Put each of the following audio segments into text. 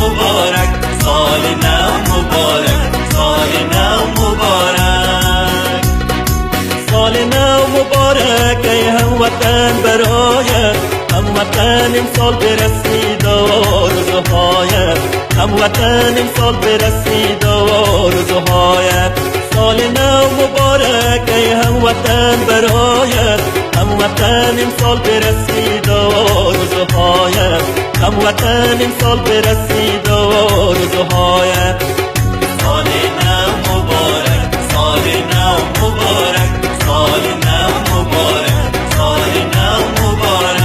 مبارک، سال نو مبارک، سال نو مبارک. سال نو مبارک ای هموطن برایت، هموطن امسال برسید آرزوهایت، هموطن امسال برسید آرزوهایت. سال نو مبارک ای هموطن برایت، هموطن امسال برسید آرزوهایت، هموطن امسال برسید آرزوهایت. سال نو مبارک، سال نو مبارک، سال نو مبارک، سال نو مبارک.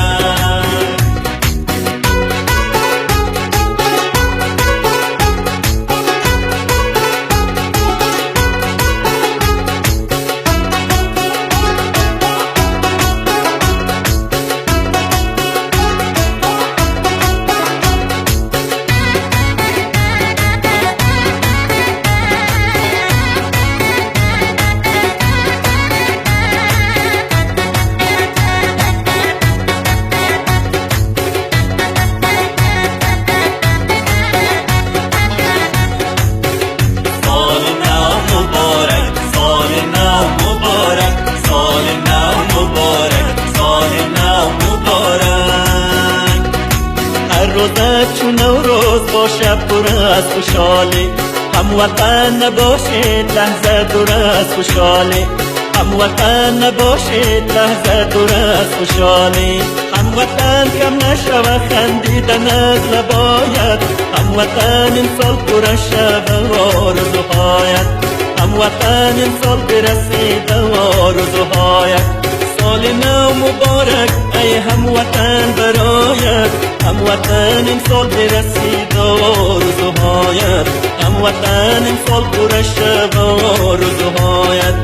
روزت چون نوروز باشه پر از خوشحالی، هموطن نباشید لحظه دور از خوشحالی، هموطن نباشید لحظه دور از خوشحالی. هموطن کم نشوه خندیدن از لبایت، هموطن امسال پر شوه آرزوهایت، هموطن امسال برسید آرزوهایت. سال نو مبارک ای هموطن برایت، هموطن امسال برسید آرزوهایت، هموطن امسال پر شوه آرزوهایت.